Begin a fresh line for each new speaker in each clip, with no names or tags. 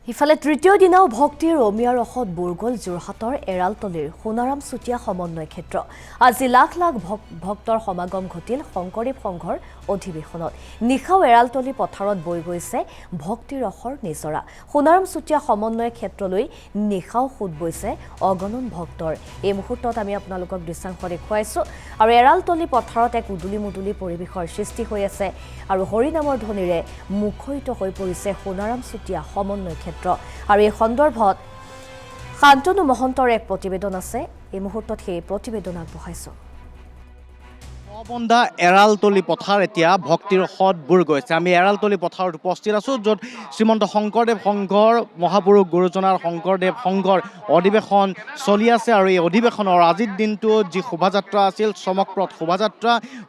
ইফালে তৃতীয় দিনাও ভক্তিৰ অমিয়া ৰসত বুৰগল যোৰহাটৰ এৰালতলিৰ সোণাৰাম চুতীয়া সমন্বয় ক্ষেত্ৰ আজি লাখ লাখ ভক্তৰ সমাগম ঘটিল শংকৰদেৱ সংঘৰ অধিৱেশনত নিশাও এৰালতলি পথাৰত বৈ গৈছে ভক্তিৰ ৰসৰ নিজৰা সোণাৰাম চুতীয়া সমন্বয় ক্ষেত্ৰলৈ নিশাও খুদ বৈছে অগণন ভক্তৰ এই মুহূৰ্তত আমি আপোনালোকক দৃশ্যাংশ দেখুৱাইছো আৰু এৰালতলি পথাৰত এক উদুলি মুদুলি পৰিৱেশৰ সৃষ্টি হৈ আছে আৰু হৰিনামৰ ধ্বনিৰে মুখৰিত হৈ পৰিছে সোণাৰাম চুতীয়া সমন্বয় ক্ষেত্ৰ আৰু এই সন্দৰ্ভত শান্তনু মহন্তৰ এক প্ৰতিবেদন আছে এই মুহূৰ্তত সেই প্ৰতিবেদন আগবঢ়াইছো
বন্দা এৰালতলি পথাৰ এতিয়া ভক্তিৰ ৰসত বুৰ গৈছে আমি এৰালতলি পথাৰত উপস্থিত আছো য'ত শ্ৰীমন্ত শংকৰদেৱ সংঘৰ মহাপুৰুষ গুৰুজনাৰ শংকৰদেৱ সংঘৰ অধিৱেশন চলি আছে আৰু এই অধিৱেশনৰ আজিৰ দিনটো যি শোভাযাত্ৰা আছিল চমকপ্ৰদ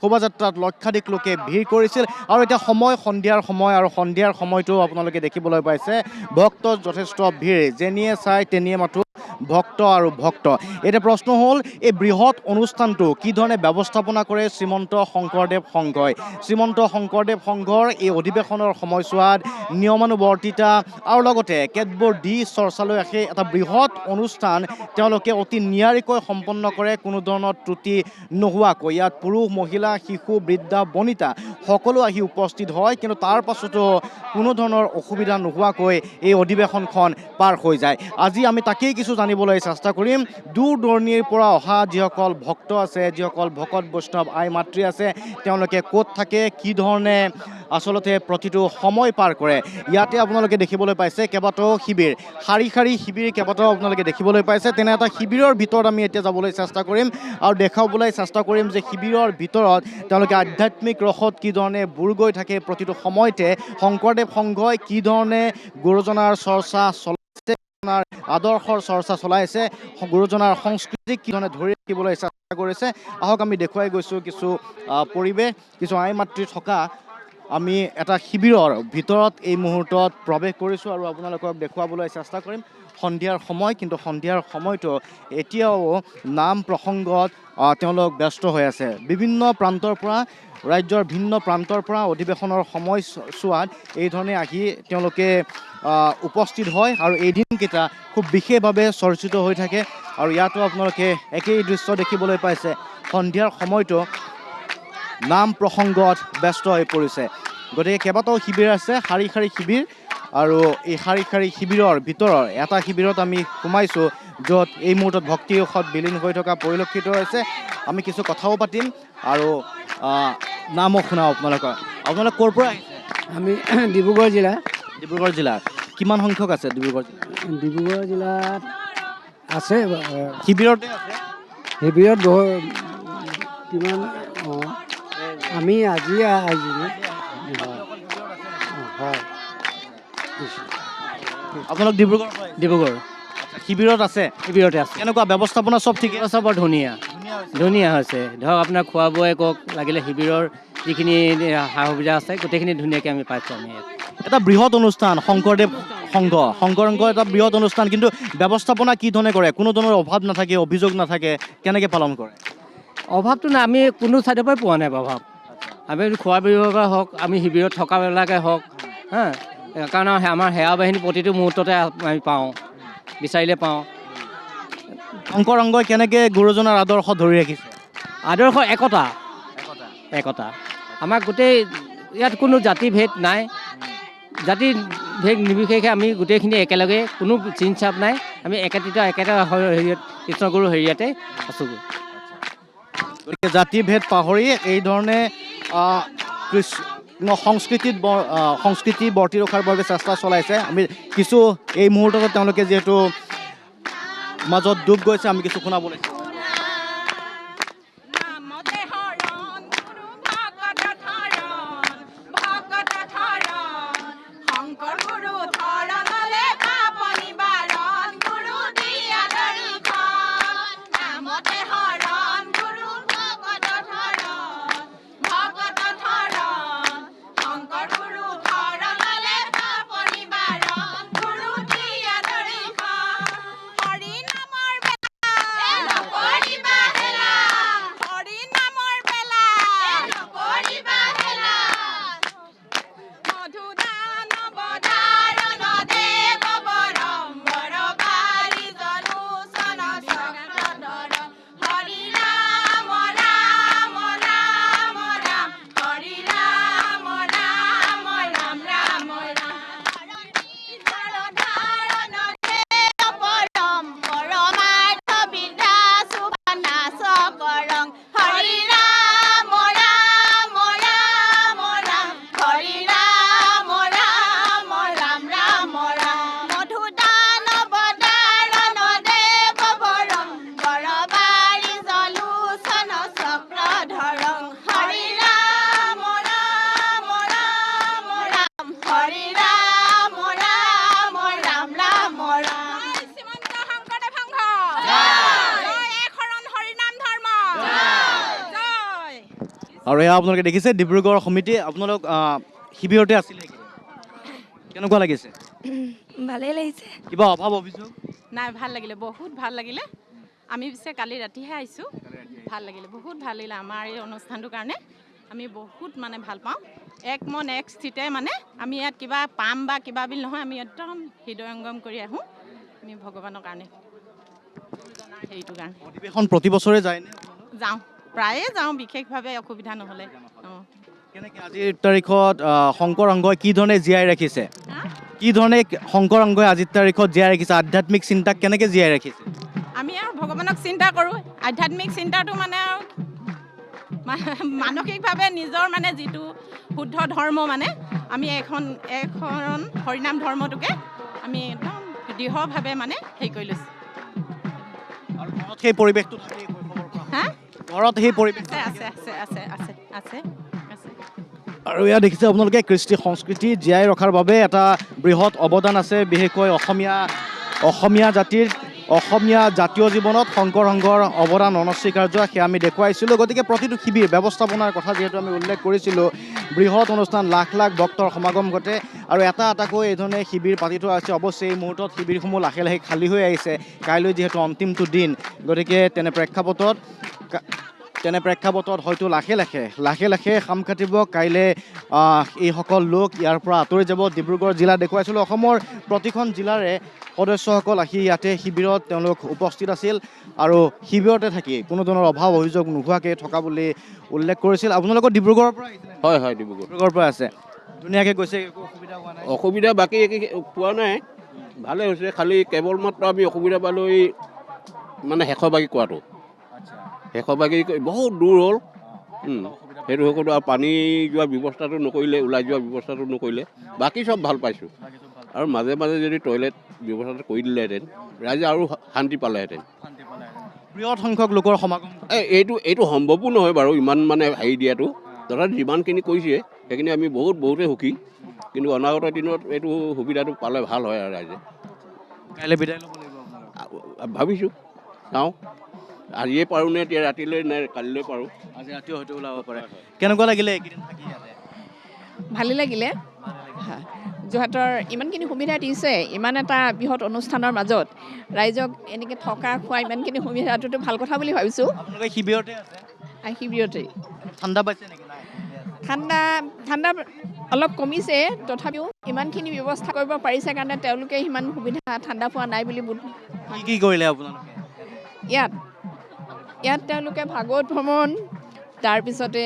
শোভাযাত্ৰাত লক্ষাধিক লোকে ভিৰ কৰিছিল আৰু এতিয়া সন্ধিয়াৰ সময় আৰু সন্ধিয়াৰ সময়টো আপোনালোকে দেখিবলৈ পাইছে ভক্ত যথেষ্ট ভিৰ যেনিয়ে চাই তেনিয়ে মাথো ভক্ত আৰু ভক্ত এতিয়া প্ৰশ্ন হ'ল এই বৃহৎ অনুষ্ঠানটো কি ধৰণে ব্যৱস্থাপনা কৰে শ্ৰীমন্ত শংকৰদেৱ সংঘই শ্ৰীমন্ত শংকৰদেৱ সংঘৰ এই অধিৱেশনৰ সময়ছোৱাত নিয়মানুৱৰ্তিতা আৰু লগতে কেতবোৰ চৰ্চালৈ ৰাখি এটা বৃহৎ অনুষ্ঠান তেওঁলোকে অতি নিয়াৰিকৈ সম্পন্ন কৰে কোনো ধৰণৰ ত্ৰুটি নোহোৱাকৈ ইয়াত পুৰুষ মহিলা শিশু বৃদ্ধা বনিতা সকলো আহি উপস্থিত হয় কিন্তু তাৰ পাছতো কোনো ধৰণৰ অসুবিধা নোহোৱাকৈ এই অধিৱেশনখন পাৰ হৈ যায় আজি আমি তাকেই কিছু জানিবলৈ চেষ্টা কৰিম দূৰ দূৰণিৰ পৰা অহা যিসকল ভক্ত আছে যিসকল ভকত বৈষ্ণৱ আই মাতৃ আছে তেওঁলোকে ক'ত থাকে কি ধৰণে আচলতে প্ৰতিটো সময় পাৰ কৰে ইয়াতে আপোনালোকে দেখিবলৈ পাইছে কেইবাটাও শিবিৰ শাৰী শাৰী শিবিৰ কেইবাটাও আপোনালোকে দেখিবলৈ পাইছে তেনে এটা শিবিৰৰ ভিতৰত আমি এতিয়া যাবলৈ চেষ্টা কৰিম আৰু দেখাবলৈ চেষ্টা কৰিম যে শিবিৰৰ ভিতৰত তেওঁলোকে আধ্যাত্মিক ৰসত কি ধৰণে বুৰ গৈ থাকে প্ৰতিটো সময়তে শংকৰদেৱ সংঘই কি ধৰণে গুৰুজনাৰ চৰ্চা আদৰ্শৰ চৰ্চা চলাইছে গুৰুজনাৰ সংস্কৃতিক কি ধৰণে ধৰি ৰাখিবলৈ চেষ্টা কৰিছে আহক আমি দেখুৱাই গৈছোঁ কিছু পৰিৱেশ কিছু আই মাতৃ থকা আমি এটা শিবিৰৰ ভিতৰত এই মুহূৰ্তত প্ৰৱেশ কৰিছোঁ আৰু আপোনালোকক দেখুৱাবলৈ চেষ্টা কৰিম সন্ধিয়াৰ সময় কিন্তু সন্ধিয়াৰ সময়টো এতিয়াও নাম প্ৰসংগত তেওঁলোক ব্যস্ত হৈ আছে বিভিন্ন প্ৰান্তৰ পৰা ৰাজ্যৰ ভিন্ন প্ৰান্তৰ পৰা অধিৱেশনৰ সময়ছোৱাত এই ধৰণে আহি তেওঁলোকে উপস্থিত হয় আৰু এই দিনকেইটা খুব বিশেষভাৱে চৰ্চিত হৈ থাকে আৰু ইয়াতো আপোনালোকে একেই দৃশ্য দেখিবলৈ পাইছে সন্ধিয়াৰ সময়টো নাম প্ৰসংগত ব্যস্ত হৈ পৰিছে গতিকে কেইবাটাও শিবিৰ আছে শাৰী শাৰী শিবিৰ আৰু এই শাৰী শাৰী শিবিৰৰ ভিতৰৰ এটা শিবিৰত আমি সোমাইছোঁ য'ত এই মুহূৰ্তত ভক্তি ৰসত বিলীন হৈ থকা পৰিলক্ষিত হৈছে আমি কিছু কথাও পাতিম আৰু নামো শুনাও আপোনালোক ক'ৰ পৰা আহিছে
আমি ডিব্ৰুগড় জিলা
কিমান সংখ্যক আছে
ডিব্ৰুগড় জিলাত আছে
শিবিৰতে আছে
শিবিৰত কিমান আমি আজি আহিছিলোঁ হয়
আপোনালোক ডিব্ৰুগড় শিবিৰত আছে
শিবিৰতে আছে
কেনেকুৱা ব্যৱস্থাপনা চব ঠিকে
চব বৰ ধুনীয়া হৈছে ধৰক আপোনাৰ খোৱা বোৱাই কওক লাগিলে শিবিৰৰ যিখিনি সা সুবিধা আছে গোটেইখিনি ধুনীয়াকৈ আমি পাইছোঁ আমি ইয়াত
এটা বৃহৎ অনুষ্ঠান শংকৰদেৱ সংঘ এটা বৃহৎ অনুষ্ঠান কিন্তু ব্যৱস্থাপনা কি ধৰণে কৰে কোনো ধৰণৰ অভাৱ নাথাকে অভিযোগ নাথাকে কেনেকৈ পালন কৰে
অভাৱটো নাই আমি কোনো ছাইডৰ পৰাই পোৱা নাই অভাৱ আমি খোৱা বিভাগৰ হওক আমি শিবিৰত থকাবিলাকে হওক কাৰণ আমাৰ সেৱা বাহিনী প্ৰতিটো মুহূৰ্ততে আমি পাওঁ বিচাৰিলে পাওঁ
শংকৰ সংঘই কেনেকৈ গুৰুজনাৰ আদৰ্শ ধৰি ৰাখিছে
আদৰ্শ একতা আমাৰ গোটেই ইয়াত কোনো জাতি ভেদ নাই জাতি ভেদ নিৰ্বিশেষে আমি গোটেইখিনি একেলগে কোনো চিন চাপ নাই আমি একেটা হেৰিয়ত কৃষ্ণগুৰু হেৰিয়াতে আছোঁ
গতিকে জাতি ভেদ পাহৰি এই ধৰণে সংস্কৃতি বৰ্তি ৰখাৰ বাবে চেষ্টা চলাইছে আমি কিছু এই মুহূৰ্তত তেওঁলোকে যিহেতু মাজত ডুব গৈছে আমি কিছু শুনাবলৈ আৰু এয়া আপোনালোকে দেখিছে ডিব্ৰুগড় সমিতি আপোনালোক শিবিৰতে আছিলে কেনেকুৱা লাগিছে
ভালেই লাগিছে
কিবা অভাৱ অভিযোগ
নাই ভাল লাগিলে বহুত ভাল লাগিলে আমি পিছে কালি ৰাতিহে আহিছোঁ ভাল লাগিলে বহুত ভাল লাগিলে আমাৰ এই অনুষ্ঠানটোৰ কাৰণে আমি বহুত মানে ভাল পাওঁ এক মন এক স্থিতে মানে আমি ইয়াত কিবা পাম বা কিবা বুলি নহয় আমি একদম হৃদয়ংগম কৰি আহোঁ আমি ভগৱানৰ কাৰণে সেইটো কাৰণে
অধিৱেশন প্ৰতি বছৰে যায়নে
যাওঁ প্ৰায়ে যাওঁ বিশেষভাৱে অসুবিধা নহ'লে অঁ
কেনেকৈ আজিৰ তাৰিখত শংকৰ সংঘই কি ধৰণে জীয়াই ৰাখিছে কি ধৰণে শংকৰ সংঘই আজিৰ তাৰিখত জীয়াই ৰাখিছে আধ্যাত্মিক চিন্তাক কেনেকৈ জীয়াই ৰাখিছে
আমি আৰু ভগৱানক চিন্তা কৰোঁ আধ্যাত্মিক চিন্তাটো মানে আৰু মানসিকভাৱে নিজৰ মানে যিটো শুদ্ধ ধৰ্ম মানে আমি এখন হৰিনাম ধৰ্মটোকে আমি একদম দৃঢ়ভাৱে মানে হেৰি কৰি লৈছোঁ
আৰু ঘৰত সেই পৰিৱেশটো থাকে
হা
ঘৰত সেই পৰিৱেশ
আছে আছে আছে আছে আছে আছে
আৰু এয়া দেখিছে আপোনালোকে কৃষ্টি সংস্কৃতি জীয়াই ৰখাৰ বাবে এটা বৃহৎ অৱদান আছে বিশেষকৈ অসমীয়া জাতীয় জীৱনত শংকৰ সংঘৰ অৱদান অনস্বীকাৰ্য সেয়া আমি দেখুৱাইছিলোঁ গতিকে প্ৰতিটো শিবিৰ ব্যৱস্থাপনাৰ কথা যিহেতু আমি উল্লেখ কৰিছিলোঁ বৃহৎ অনুষ্ঠান লাখ লাখ ভক্তৰ সমাগম ঘটে আৰু এটা এটাকৈ এই ধৰণে শিবিৰ পাতি থোৱা আছে অৱশ্যে এই মুহূৰ্তত শিবিৰসমূহ লাহে লাহে খালী হৈ আহিছে কাইলৈ যিহেতু অন্তিমটো দিন গতিকে তেনে প্ৰেক্ষাপটত হয়তো লাহে লাহে খাম খাটিব কাইলৈ এইসকল লোক ইয়াৰ পৰা আঁতৰি যাব ডিব্ৰুগড় জিলা দেখুৱাইছিলোঁ অসমৰ প্ৰতিখন জিলাৰে সদস্যসকল আহি ইয়াতে শিবিৰত তেওঁলোক উপস্থিত আছিল আৰু শিবিৰতে থাকি কোনো ধৰণৰ অভাৱ অভিযোগ নোহোৱাকৈ থকা বুলি উল্লেখ কৰিছিল আপোনালোকৰ ডিব্ৰুগড়ৰ পৰা
হয় হয় ডিব্ৰুগড়ৰ
পৰা আছে ধুনীয়াকৈ গৈছে একো অসুবিধা হোৱা নাই
অসুবিধা বাকী পোৱা নাই ভালে হৈছে খালি কেৱল মাত্ৰ আমি অসুবিধা পালোঁ মানে শেষৰবাগী কোৱাটো শেষৰবাগী বহুত দূৰ হ'ল সেইটো সকলো আৰু পানী যোৱা ব্যৱস্থাটো নকৰিলে ওলাই যোৱা ব্যৱস্থাটো নকৰিলে বাকী চব ভাল পাইছোঁ আৰু মাজে মাজে যদি টয়লেট ব্যৱস্থাটো কৰি দিলেহেঁতেন ৰাইজে আৰু শান্তি পালেহেঁতেন
বৃহৎ সংখ্যক লোকৰ সমাগম
এইটো সম্ভৱো নহয় বাৰু ইমান মানে হেৰি দিয়াটো তথাপি যিমানখিনি কৰিছে সেইখিনি আমি বহুতে সুখী কিন্তু অনাগত দিনত এইটো সুবিধাটো পালে ভাল হয় আৰু ৰাইজে
কাইলৈ বিদায় ল'ব লাগিব
ভাবিছোঁ চাওঁ আজিয়ে পাৰোঁ নে এতিয়া ৰাতিলৈ নে কালিলৈ পাৰোঁ
আজি ৰাতিও হয়তো ওলাব পাৰে কেনেকুৱা লাগিলে এইকেইদিন থাকি ইয়াতে
ভালেই লাগিলে যোৰহাটৰ ইমানখিনি সুবিধা দিছে ইমান এটা বৃহৎ অনুষ্ঠানৰ মাজত ৰাইজক এনেকৈ থকা খোৱা ইমানখিনি সুবিধাটোতো ভাল কথা বুলি ভাবিছোঁ
আপোনালোকে শিবিৰতে আছে
শিবিৰতেই
ঠাণ্ডা পাইছে নেকি নাই
ঠাণ্ডা অলপ কমিছে তথাপিও ইমানখিনি ব্যৱস্থা কৰিব পাৰিছে কাৰণে তেওঁলোকে সিমান সুবিধা ঠাণ্ডা পোৱা নাই বুলি
কি কৰিলে আপোনালোকে
ইয়াত তেওঁলোকে ভাগৱত ভ্ৰমণ তাৰপিছতে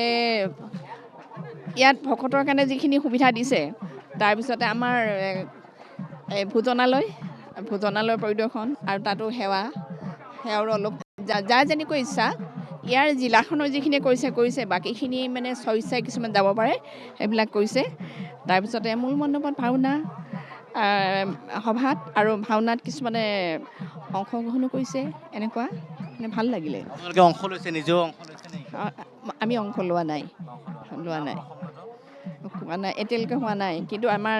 ইয়াত ভকতৰ কাৰণে যিখিনি সুবিধা দিছে তাৰপিছতে আমাৰ ভোজনালয় পৰিদৰ্শন আৰু তাতো সেৱাৰো অলপ যাৰ যেনেকৈ ইচ্ছা ইয়াৰ জিলাখনৰ যিখিনি কৰিছে বাকীখিনি মানে স্বইচ্ছাই কিছুমান যাব পাৰে সেইবিলাক কৰিছে তাৰপিছতে মূল মণ্ডপত ভাওনা সভাত আৰু ভাওনাত কিছুমানে অংশগ্ৰহণো কৰিছে এনেকুৱা মানে ভাল লাগিলে
আপোনালোকে অংশ লৈছে নিজেও অংশ লৈছে নেকি
আমি অংশ লোৱা নাই এতিয়ালৈকে হোৱা নাই কিন্তু আমাৰ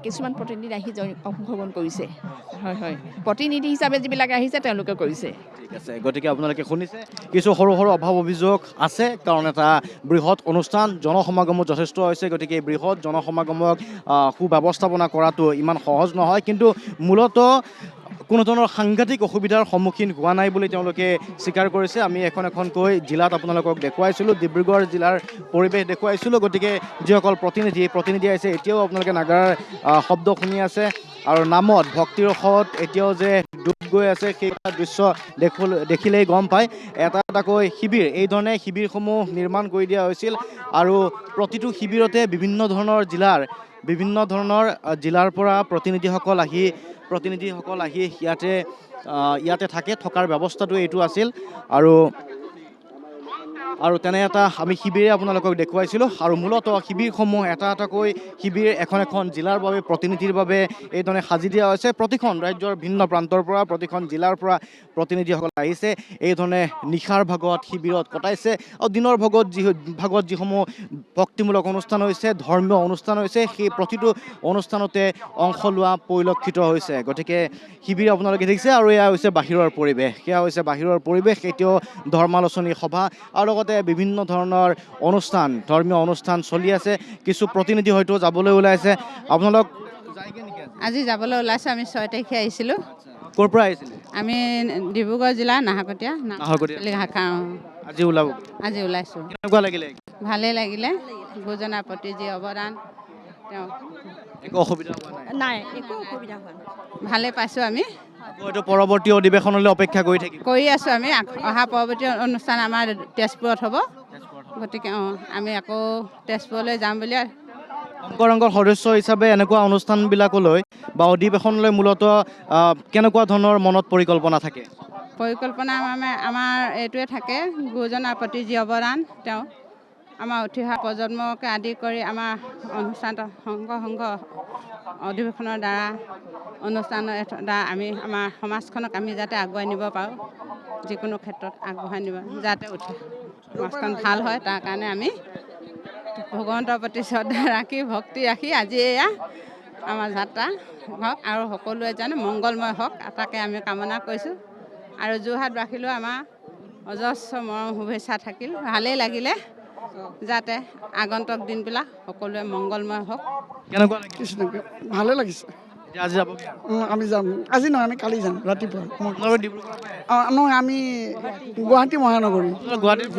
কিছুমান প্ৰতিনিধি আহি অংশগ্ৰহণ কৰিছে হয় প্ৰতিনিধি হিচাপে যিবিলাক আহিছে তেওঁলোকে কৰিছে
ঠিক আছে গতিকে আপোনালোকে শুনিছে কিছু সৰু অভাৱ অভিযোগ আছে কাৰণ এটা বৃহৎ অনুষ্ঠান জনসমাগমো যথেষ্ট হৈছে গতিকে এই বৃহৎ জনসমাগমক সুব্যৱস্থাপনা কৰাটো ইমান সহজ নহয় কিন্তু মূলতঃ কোনো ধৰণৰ সাংঘাতিক অসুবিধাৰ সন্মুখীন হোৱা নাই বুলি তেওঁলোকে স্বীকাৰ কৰিছে আমি এখনকৈ জিলাত আপোনালোকক দেখুৱাইছিলোঁ ডিব্ৰুগড় জিলাৰ পৰিৱেশ দেখুৱাইছিলোঁ গতিকে যিসকল প্ৰতিনিধি আহিছে এতিয়াও আপোনালোকে নাগাৰ শব্দ শুনি আছে আৰু নামত ভক্তিৰসত এতিয়াও যে ডুব গৈ আছে সেই দৃশ্য দেখিলেই গম পায় এটা এটাকৈ শিবিৰ এই ধৰণে শিবিৰসমূহ নিৰ্মাণ কৰি দিয়া হৈছিল আৰু প্ৰতিটো শিবিৰতে বিভিন্ন ধৰণৰ জিলাৰ পৰা প্ৰতিনিধিসকল আহি ইয়াতে থাকে থকাৰ ব্যৱস্থাটো এইটো আছিল আৰু তেনে এটা আমি শিবিৰে আপোনালোকক দেখুৱাইছিলোঁ আৰু মূলতঃ শিবিৰসমূহ এটা এটাকৈ শিবিৰ এখন জিলাৰ বাবে প্ৰতিনিধিৰ বাবে এইধৰণে সাজি দিয়া হৈছে প্ৰতিখন ৰাজ্যৰ ভিন্ন প্ৰান্তৰ পৰা প্ৰতিখন জিলাৰ পৰা প্ৰতিনিধিসকল আহিছে এইধৰণে নিশাৰ ভাগত শিবিৰত কটাইছে আৰু দিনৰ ভাগত যিসমূহ ভক্তিমূলক অনুষ্ঠান হৈছে ধৰ্মীয় অনুষ্ঠান হৈছে সেই প্ৰতিটো অনুষ্ঠানতে অংশ লোৱা পৰিলক্ষিত হৈছে গতিকে শিবিৰ আপোনালোকে দেখিছে আৰু এয়া হৈছে বাহিৰৰ পৰিৱেশ এতিয়াও ধৰ্মালোচনী সভা আৰু লগতে ইয়াতে বিভিন্ন ধৰণৰ অনুষ্ঠান ধৰ্মীয় অনুষ্ঠান চলি আছে কিছু প্ৰতিনিধি হয়তো যাবলৈ ওলাইছে আপোনালোক যায়গে নেকি
আজি যাবলৈ ওলাইছোঁ আমি 6 তাৰিখে আহিছিলোঁ
ক'ৰ পৰা আহিছিলে
আমি ডিব্ৰুগড় জিলাৰ নাহৰকটীয়া
নাহৰকটীয়া।
শাখা
আজি ওলাব
আজি ওলাইছোঁ
কেনেকুৱা লাগিলে
ভালেই লাগিলে গুৰুজনাৰ প্ৰতি যি অৱদান তেওঁ
একো অসুবিধা হোৱা নাই
নাই একো অসুবিধা হোৱা নাই
ভালেই পাইছোঁ আমি
আকৌ হয়তো পৰৱৰ্তী অধিৱেশনলৈ অপেক্ষা কৰি থাকিম
কৰি আছোঁ আমি অহা পৰৱৰ্তী অনুষ্ঠান আমাৰ তেজপুৰত হ'ব গতিকে আমি আকৌ তেজপুৰলৈ যাম বুলি
শংকৰ সংঘৰ সদস্য হিচাপে এনেকুৱা অনুষ্ঠানবিলাকলৈ বা অধিৱেশনলৈ মূলতঃ কেনেকুৱা ধৰণৰ মনত পৰিকল্পনা থাকে
পৰিকল্পনা আমাৰ এইটোৱে থাকে গুৰুজনাৰ প্ৰতি যি অৱদান তেওঁ আমাৰ উঠি অহা প্ৰজন্মকে আদি কৰি আমাৰ অনুষ্ঠান শংকৰ সংঘ অধিৱেশনৰ দ্বাৰা অনুষ্ঠানৰ দ্বাৰা আমি আমাৰ সমাজখনক আমি যাতে আগুৱাই নিব পাৰোঁ যিকোনো ক্ষেত্ৰত আগবঢ়াই নিব যাতে সমাজখন ভাল হয় তাৰ কাৰণে আমি ভগৱন্তৰ প্ৰতি শ্ৰদ্ধা ৰাখি ভক্তি ৰাখি আজি এয়া আমাৰ যাত্ৰা হওক আৰু সকলোৱে যেন মংগলময় হওক তাকে আমি কামনা কৰিছোঁ আৰু যোৰহাটবাসীলৈও আমাৰ অজস্ৰ মৰম শুভেচ্ছা থাকিল ভালেই লাগিলে যাতে আগন্তুক দিনবিলাক সকলোৱে মংগলময় হওক
কেনেকুৱা লাগিছে
কৃষ্ণ ভালে লাগিছে
এতিয়া আজি যাবগৈ
আমি যাম আজি নহয় আমি কালি যাম ৰাতিপুৱা
আপোনালোকে ডিব্ৰুগড়ৰ পৰা
নহয় আমি গুৱাহাটী মহানগৰী
গুৱাহাটীৰ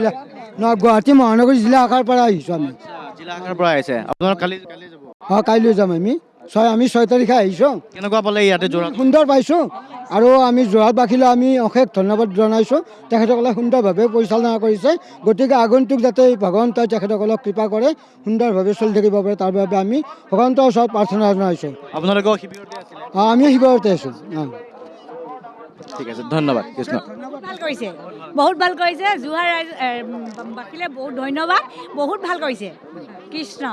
নহয় গুৱাহাটী মহানগৰী জিলা শাখাৰ পৰা আহিছোঁ আমি
জিলা শাখাৰ পৰা আহিছে আপোনালোক কালি যাব
কাইলৈ যাম আমি 6 তাৰিখে আহিছোঁ
কেনেকুৱা পালে ইয়াতে যোৰহাট
সুন্দৰ পাইছোঁ আৰু আমি যোৰহাটবাসীলৈ আমি অশেষ ধন্যবাদ জনাইছোঁ তেখেতসকলে সুন্দৰভাৱে পৰিচালনা কৰিছে গতিকে আগন্তুক যাতে ভগৱন্তই তেখেতসকলক কৃপা কৰে সুন্দৰভাৱে চলি থাকিব পাৰে তাৰ বাবে আমি ভগৱন্তৰ ওচৰত প্ৰাৰ্থনা জনাইছোঁ
আপোনালোকেও শিবিৰতে আছিলে
আমি শিৱৰতে আছোঁ
ঠিক আছে ধন্যবাদ কৃষ্ণ
ভাল কৰিছে বহুত ভাল কৰিছে যোৰহাট বাকীলৈ বহুত ধন্যবাদ বহুত ভাল কৰিছে কৃষ্ণ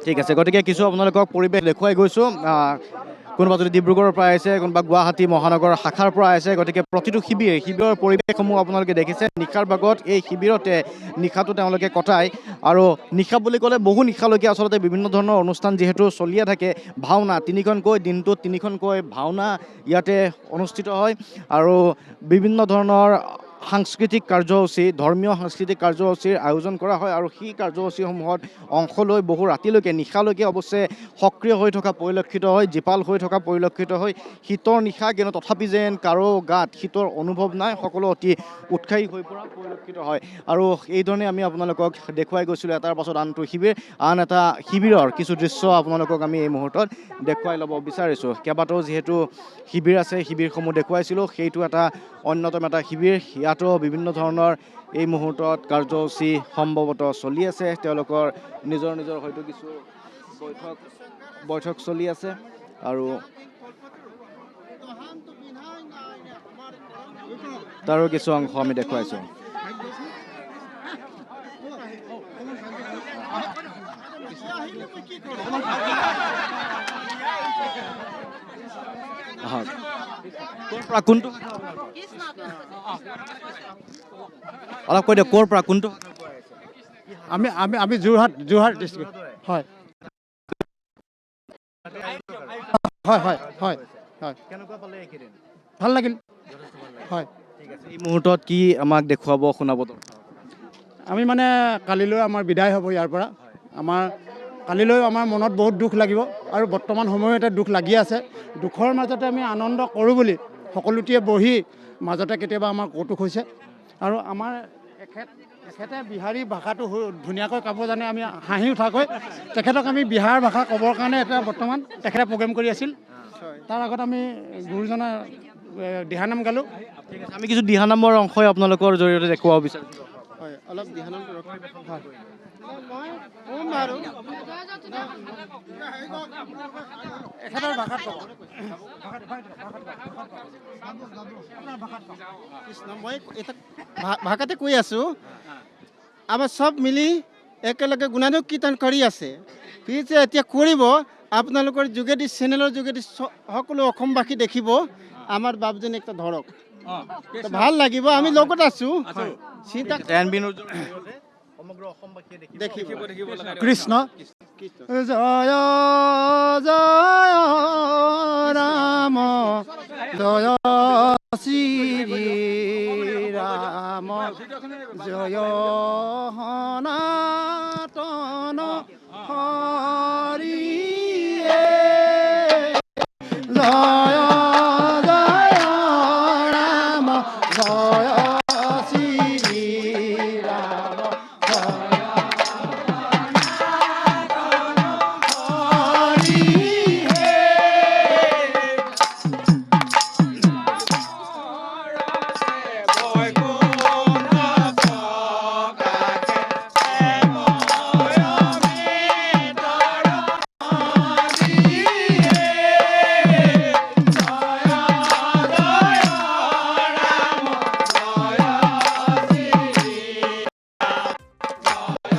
ঠিক আছে গতিকে কিছু আপোনালোকক পৰিৱেশ দেখুৱাই গৈছোঁ কোনোবা যদি ডিব্ৰুগড়ৰ পৰা আহিছে কোনোবা গুৱাহাটী মহানগৰ শাখাৰ পৰা আহিছে গতিকে প্ৰতিটো শিবিৰৰ পৰিৱেশসমূহ আপোনালোকে দেখিছে নিশাৰ ভাগত এই শিবিৰতে নিশাটো তেওঁলোকে কটায় আৰু নিশা বুলি ক'লে বহু নিশালৈকে আচলতে বিভিন্ন ধৰণৰ অনুষ্ঠান যিহেতু চলিয়ে থাকে ভাওনা তিনিখনকৈ দিনটোত তিনিখনকৈ ভাওনা ইয়াতে অনুষ্ঠিত হয় আৰু বিভিন্ন ধৰণৰ সাংস্কৃতিক কাৰ্যসূচী ধৰ্মীয় সাংস্কৃতিক কাৰ্যসূচীৰ আয়োজন কৰা হয় আৰু সেই কাৰ্যসূচীসমূহত অংশ লৈ বহু ৰাতিলৈকে নিশালৈকে অৱশ্যে সক্ৰিয় হৈ থকা পৰিলক্ষিত হয় জীপাল হৈ থকা পৰিলক্ষিত হয় শীতৰ নিশা কিন্তু তথাপি যেন কাৰো গাত শীতৰ অনুভৱ নাই সকলো অতি উৎসাহী হৈ পৰা পৰিলক্ষিত হয় আৰু এইধৰণে আমি আপোনালোকক দেখুৱাই গৈছিলোঁ এটাৰ পাছত আনটো শিবিৰ আন এটা শিবিৰৰ কিছু দৃশ্য আপোনালোকক আমি এই মুহূৰ্তত দেখুৱাই ল'ব বিচাৰিছোঁ কেইবাটাও যিহেতু শিবিৰ আছে শিবিৰসমূহ দেখুৱাইছিলোঁ সেইটো এটা অন্যতম এটা শিবিৰ ইয়াতো বিভিন্ন ধৰণৰ এই মুহূৰ্তত কাৰ্যসূচী সম্ভৱতঃ চলি আছে তেওঁলোকৰ নিজৰ নিজৰ হয়তো কিছু বৈঠক চলি আছে আৰু তাৰো কিছু অংশ আমি দেখুৱাইছোঁ কোনটো অলপ কৈ দিয়ক ক'ৰ পৰা কোনটো
আমি আমি আমি যোৰহাট ডিষ্ট্ৰিক্ট হয় হয় হয় হয় হয়
কেনেকুৱা পালে এইকেইদিন
ভাল লাগিল হয়
ঠিক আছে এই মুহূৰ্তত কি আমাক দেখুৱাব শুনাব
আমি মানে কালিলৈ আমাৰ বিদায় হ'ব ইয়াৰ পৰা আমাৰ কালিলৈ আমাৰ মনত বহুত দুখ লাগিব আৰু বৰ্তমান সময়তে দুখ লাগি আছে দুখৰ মাজতে আমি আনন্দ কৰোঁ বুলি সকলোটিয়ে বহি মাজতে কেতিয়াবা আমাৰ কৌতুক হৈছে আৰু আমাৰ এখেতে বিহাৰী ভাষাটো ধুনীয়াকৈ ক'ব জানে আমি হাঁহি উঠাকৈ তেখেতক আমি বিহাৰ ভাষা ক'বৰ কাৰণে এটা বৰ্তমান তেখেতে প্ৰগ্ৰেম কৰি আছিল তাৰ আগত আমি গুৰুজনাৰ দিহানাম গালোঁ
ঠিক আছে আমি কিছু দিহানামৰ অংশই আপোনালোকৰ জৰিয়তে দেখুৱাব বিচাৰিছোঁ
হয় অলপ দিহানাম হয় এখেতৰ ভাষাত ক'ব
মই এটা ভাষাতে কৈ আছোঁ আমাৰ চব মিলি একেলগে গুণানুক কীৰ্তন কৰি আছে কি যে এতিয়া কৰিব আপোনালোকৰ যোগেদি চেনেলৰ যোগেদি সকলো অসমবাসী দেখিব আমাৰ বাপজনী একটা ধৰক ভাল লাগিব আমি লগত আছোঁ চিন্তা
কৃষ্ণ জয় জয় ৰাম জয় শ্ৰী ৰাম
জয় সনাতন হৰিয়ে জয় জয় ৰাম জয় শ্ৰী ৰাম জয় হৰিয়ে